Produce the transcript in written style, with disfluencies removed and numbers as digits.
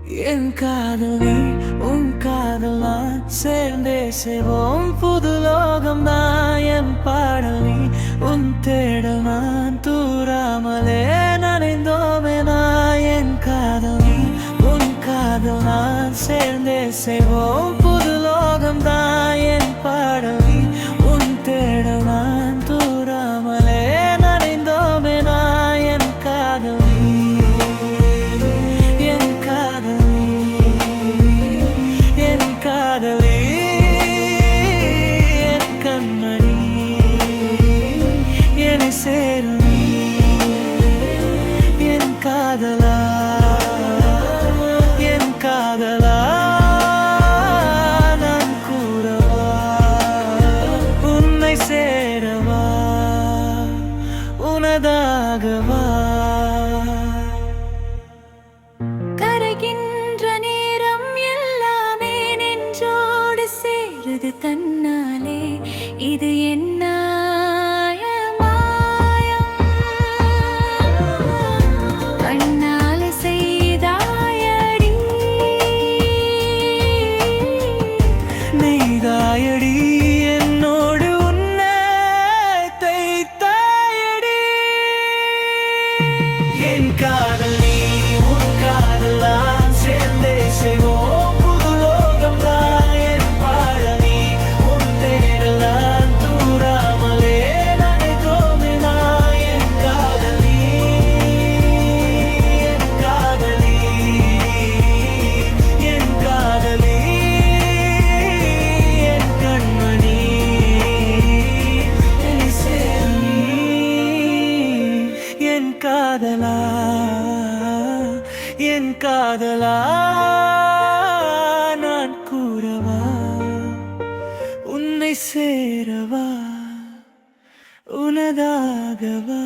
என் காதலி உன் காதல் நான் சேர்ந்தே செய்வோம் புது லோகம் தான் என் பாடலி உன் தேடல் நான் தூராமலே நனைந்தோமே நான் என் காதலி உன் காதல் நான் சேர்ந்தே செய்வோம் புது லோகம் தான் என் பாடலி உன் தேடல் நான் தூராமலே நனைந்தோமே நான் என் காதலி காதலா என் காதலா நான் கூறவா உன்னை சேரவா உனதாகவா கரைகின்ற நேரம் எல்லாமே நெஞ்சோடு சேருது தன்னாலே இது என்ன தாயடி என்னோடு உன்னை தைத்தாயடி என் காதல் நீ உன் காதலான் சேர்ந்தே செய்வோம் புது லோகம் தான் என் பாடலி உன் தேடலான் தூராமலே நனைந்தோமே நான் என் காதலி என் காதலி என் காதலி காதலா என் காதலா நான் கூறவா உன்னை சேரவா உனதாகவா.